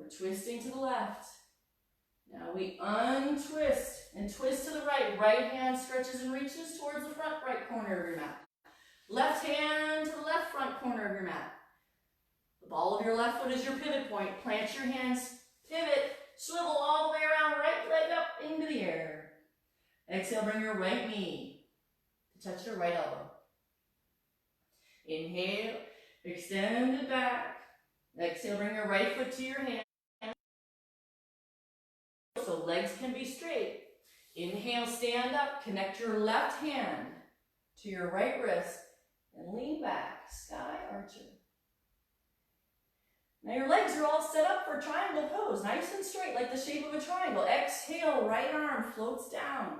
We're twisting to the left. Now we untwist and twist to the right. Right hand stretches and reaches towards the front right corner of your mat. Left hand to the left front corner of your mat. The ball of your left foot is your pivot point. Plant your hands, pivot, swivel all the way around, right leg up into the air. Exhale, bring your right knee to touch your right elbow. Inhale, extend it back. Exhale, bring your right foot to your hand. So legs can be straight. Inhale, stand up, connect your left hand to your right wrist and lean back, sky archer. Now your legs are all set up for triangle pose, nice and straight like the shape of a triangle. Exhale, right arm floats down,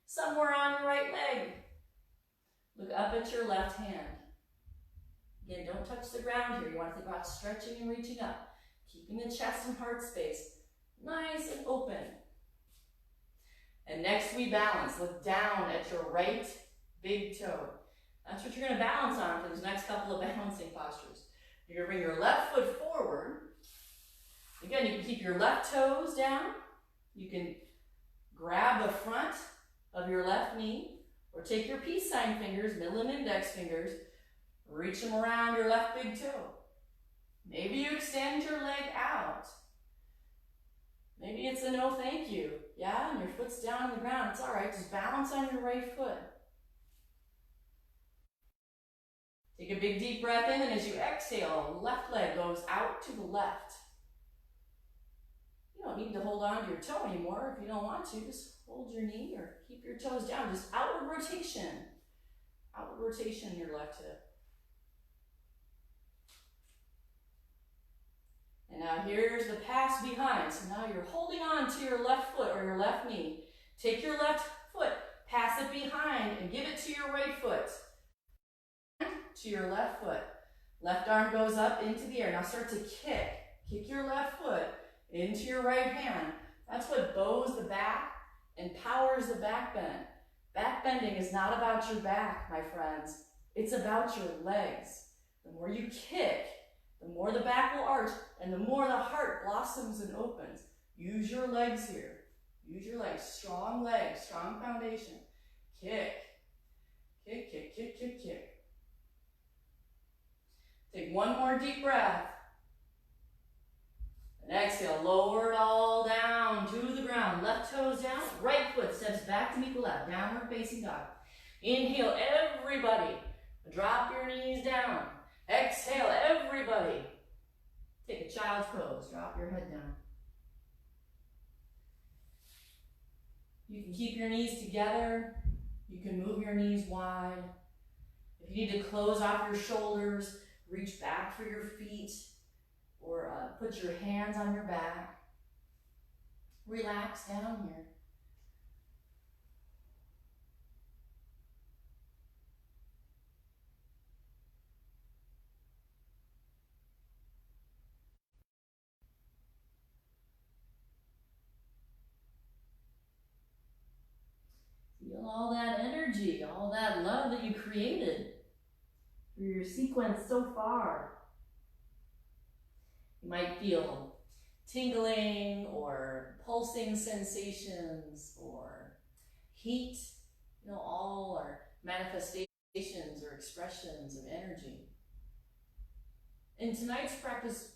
somewhere on your right leg. Look up at your left hand. Again, don't touch the ground here. You want to think about stretching and reaching up, keeping the chest and heart space nice and open. And next we balance. Look down at your right big toe. That's what you're going to balance on for these next couple of balancing postures. You're going to bring your left foot forward. Again, you can keep your left toes down. You can grab the front of your left knee or take your peace sign fingers, middle and index fingers, reach them around your left big toe. Maybe you extend your leg out. Maybe it's a no thank you. Yeah, and your foot's down on the ground. It's all right. Just balance on your right foot. Take a big deep breath in, and as you exhale, left leg goes out to the left. You don't need to hold on to your toe anymore if you don't want to. Just hold your knee or keep your toes down. Just outward rotation. Outward rotation in your left hip. And now here's the pass behind. So now you're holding on to your left foot or your left knee. Take your left foot, pass it behind, and give it to your right foot. To your left foot. Left arm goes up into the air. Now start to kick. Kick your left foot into your right hand. That's what bows the back and powers the back bend. Back bending is not about your back, my friends. It's about your legs. The more you kick, the more the back will arch, and the more the heart blossoms and opens. Use your legs here. Use your legs. Strong legs, strong foundation. Kick. Kick, kick, kick, kick, kick. Take one more deep breath. And exhale, lower it all down to the ground. Left toes down, right foot steps back to meet the left. Downward facing dog. Inhale, everybody. Drop your knees down. Exhale, everybody. Take a child's pose. Drop your head down. You can keep your knees together. You can move your knees wide. If you need to close off your shoulders, reach back for your feet, or put your hands on your back. Relax down here. Feel all that energy, all that love that you created through your sequence so far. You might feel tingling or pulsing sensations or heat, all are manifestations or expressions of energy. And tonight's practice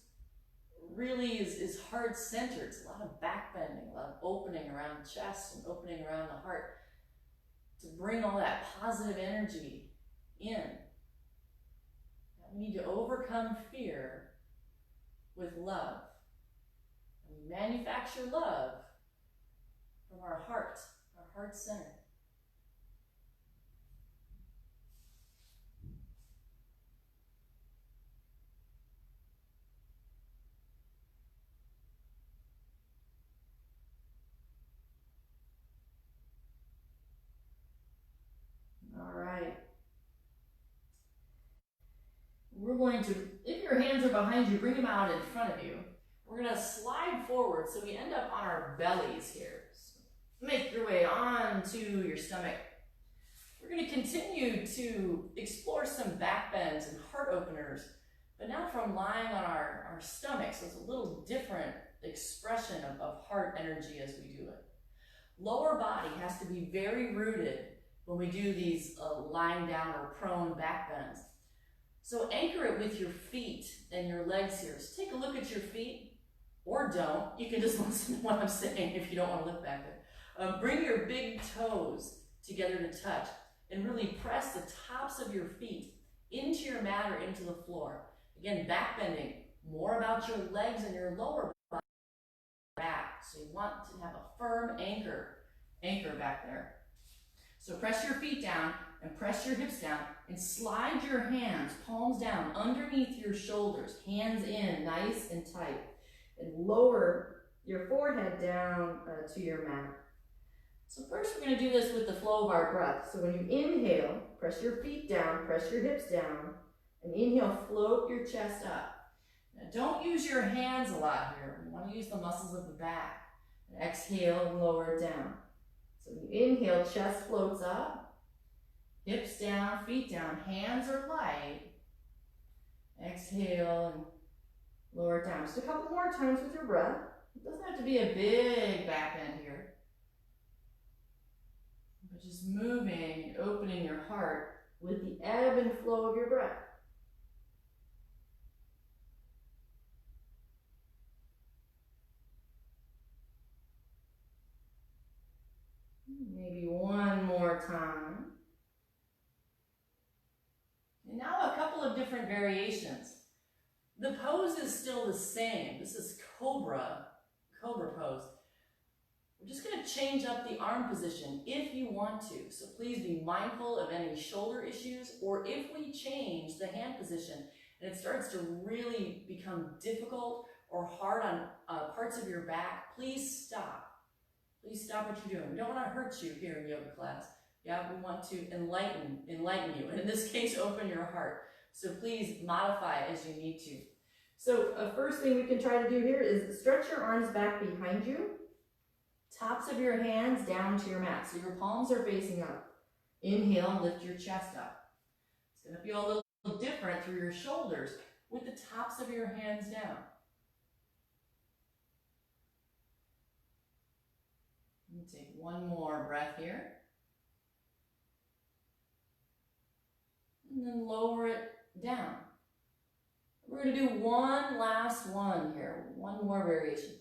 really is heart-centered. It's a lot of back bending, a lot of opening around the chest and opening around the heart to bring all that positive energy in. We need to overcome fear with love. And we manufacture love from our heart center. All right. We're going to, if your hands are behind you, bring them out in front of you. We're going to slide forward so we end up on our bellies here. So make your way onto your stomach. We're going to continue to explore some back bends and heart openers, but now from lying on our stomach, so it's a little different expression of heart energy as we do it. Lower body has to be very rooted when we do these lying down or prone back bends. So anchor it with your feet and your legs here. So take a look at your feet, or don't. You can just listen to what I'm saying if you don't want to look back there. Bring your big toes together to touch and really press the tops of your feet into your mat or into the floor. Again, back bending, more about your legs and your lower body back. So you want to have a firm anchor back there. So press your feet down and press your hips down and slide your hands, palms down, underneath your shoulders, hands in, nice and tight. And lower your forehead down to your mat. So first we're going to do this with the flow of our breath. So when you inhale, press your feet down, press your hips down, and inhale, float your chest up. Now don't use your hands a lot here. You want to use the muscles of the back. And exhale and lower it down. So when you inhale, chest floats up, hips down, feet down, hands are light. Exhale and lower it down. Just a couple more times with your breath. It doesn't have to be a big back bend here. But just moving and opening your heart with the ebb and flow of your breath. Maybe one more time. And now a couple of different variations. The pose is still the same. This is cobra pose. We're just going to change up the arm position if you want to. So please be mindful of any shoulder issues, or if we change the hand position and it starts to really become difficult or hard on parts of your back, please stop. Please stop what you're doing. We don't want to hurt you here in yoga class. Yeah, we want to enlighten you. And in this case, open your heart. So please modify as you need to. So first thing we can try to do here is stretch your arms back behind you. Tops of your hands down to your mat. So your palms are facing up. Inhale and lift your chest up. It's going to feel a little different through your shoulders with the tops of your hands down. Take one more breath here. And then lower it down. We're going to do one last one here, one more variation.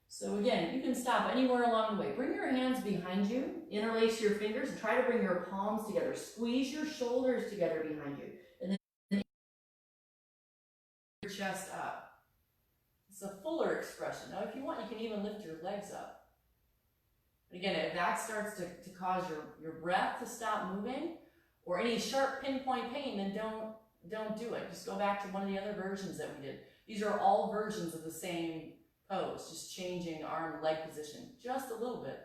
So again, you can stop anywhere along the way. Bring your hands behind you, interlace your fingers, and try to bring your palms together. Squeeze your shoulders together behind you. And then your chest up. It's a fuller expression. Now if you want, you can even lift your legs up. But again, if that starts to cause your breath to stop moving, or any sharp pinpoint pain, then don't do it. Just go back to one of the other versions that we did. These are all versions of the same pose, just changing arm and leg position just a little bit.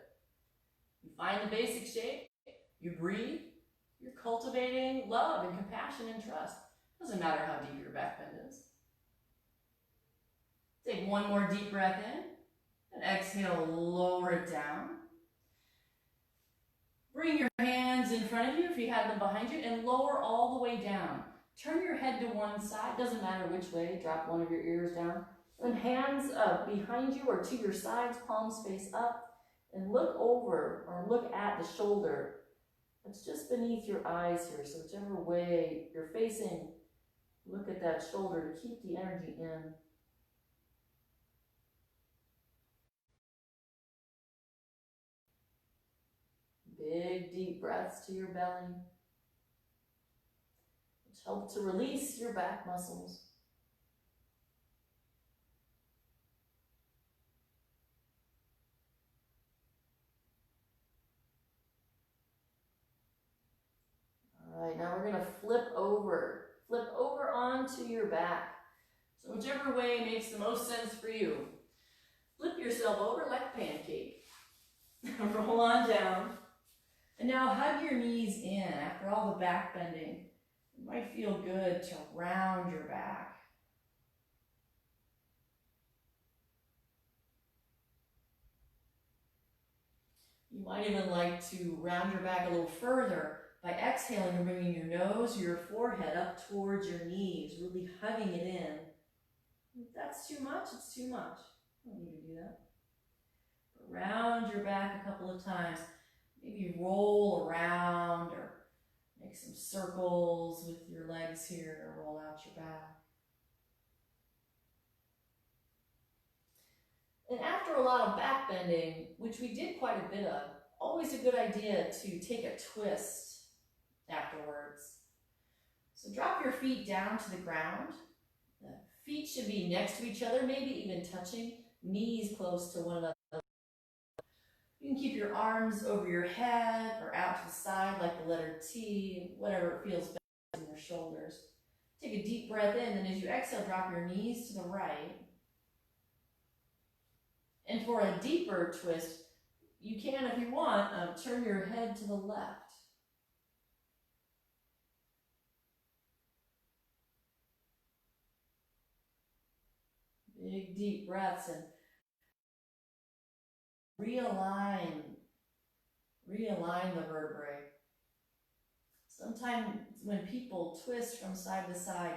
You find the basic shape, you breathe, you're cultivating love and compassion and trust. Doesn't matter how deep your back bend is. Take one more deep breath in, and exhale, lower it down. Breathe bring your hands in front of you if you had them behind you and lower all the way down. Turn your head to one side, doesn't matter which way, drop one of your ears down. And hands behind you or to your sides, palms face up, and look over or look at the shoulder. It's just beneath your eyes here, so whichever way you're facing, look at that shoulder to keep the energy in. Big, deep breaths to your belly, which help to release your back muscles. All right, now we're going to flip over onto your back. So whichever way makes the most sense for you. Flip yourself over like a pancake. Roll on down. And now hug your knees in after all the back bending. It might feel good to round your back. You might even like to round your back a little further by exhaling and bringing your nose or your forehead up towards your knees, really hugging it in. If that's too much, it's too much. You don't need to do that. But round your back a couple of times. Maybe roll around or make some circles with your legs here. Roll out your back. And after a lot of back bending, which we did quite a bit of, always a good idea to take a twist afterwards. So drop your feet down to the ground. The feet should be next to each other, maybe even touching, knees close to one another. You can keep your arms over your head or out to the side like the letter T, whatever feels best in your shoulders. Take a deep breath in, and as you exhale, drop your knees to the right. And for a deeper twist, you can, if you want, turn your head to the left. Big deep breaths and realign the vertebrae. Sometimes when people twist from side to side,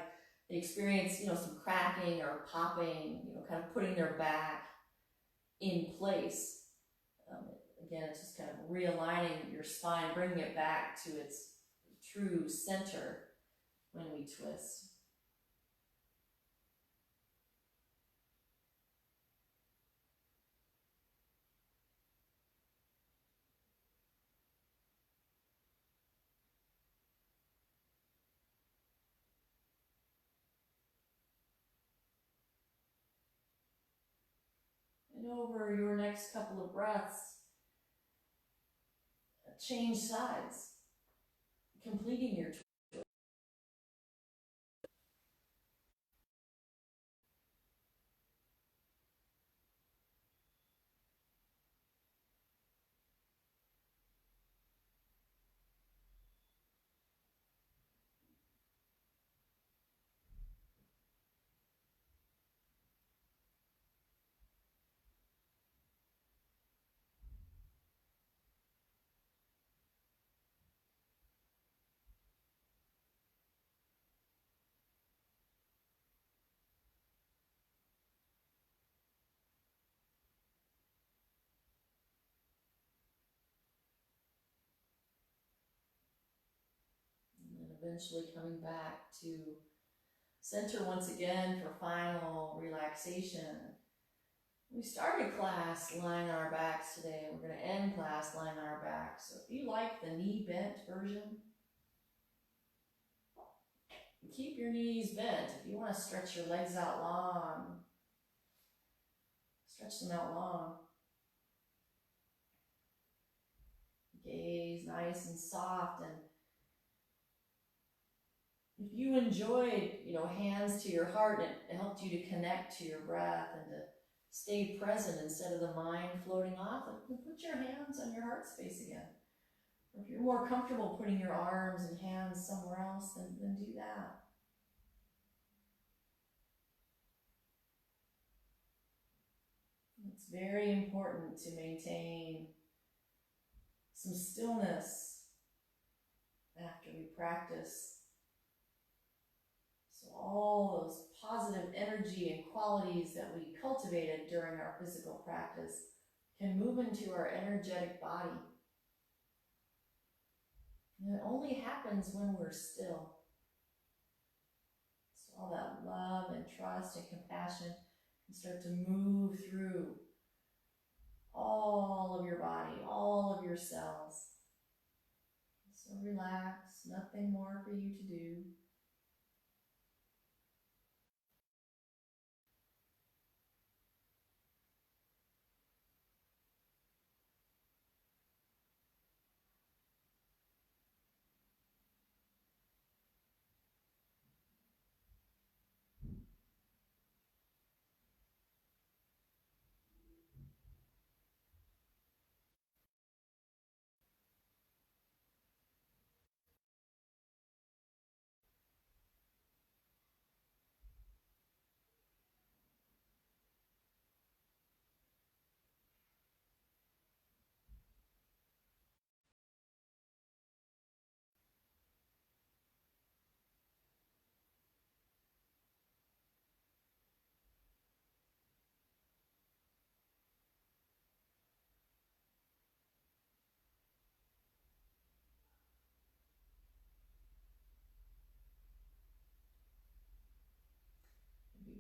they experience, some cracking or popping, kind of putting their back in place. Again, it's just kind of realigning your spine, bringing it back to its true center when we twist. And over your next couple of breaths, change sides, completing your twist. Eventually coming back to center once again for final relaxation. We started class lying on our backs today. We're going to end class lying on our backs. So if you like the knee bent version, keep your knees bent. If you want to stretch your legs out long, stretch them out long. Gaze nice and soft, and if you enjoyed, hands to your heart, it helped you to connect to your breath and to stay present instead of the mind floating off, put your hands on your heart space again. Or if you're more comfortable putting your arms and hands somewhere else, then do that. It's very important to maintain some stillness after we practice. So all those positive energy and qualities that we cultivated during our physical practice can move into our energetic body. And it only happens when we're still. So all that love and trust and compassion can start to move through all of your body, all of your cells. So relax, nothing more for you to do.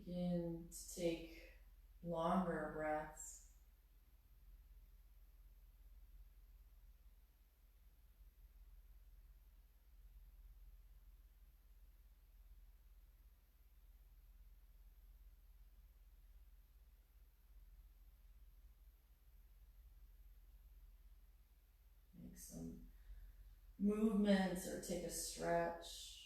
Begin to take longer breaths. Make some movements or take a stretch.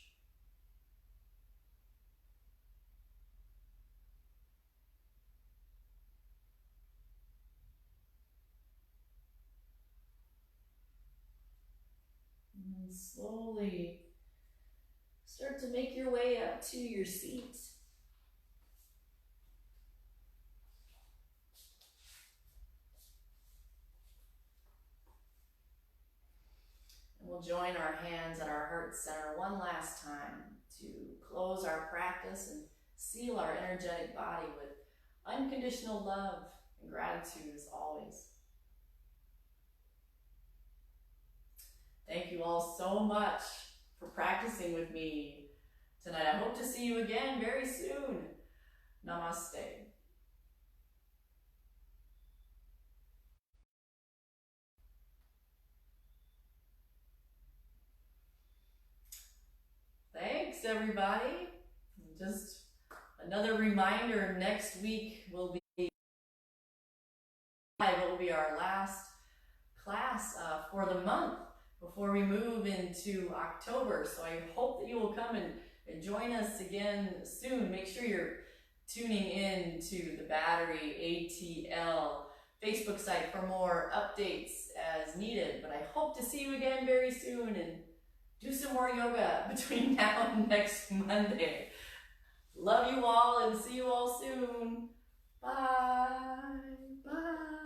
And then slowly start to make your way up to your seat. And we'll join our hands at our heart center one last time to close our practice and seal our energetic body with unconditional love and gratitude as always. Thank you all so much for practicing with me tonight. I hope to see you again very soon. Namaste. Thanks, everybody. Just another reminder, next week will be our last class for the month before we move into October. So I hope that you will come and join us again soon. Make sure you're tuning in to the Battery ATL Facebook site for more updates as needed. But I hope to see you again very soon and do some more yoga between now and next Monday. Love you all and see you all soon. Bye. Bye.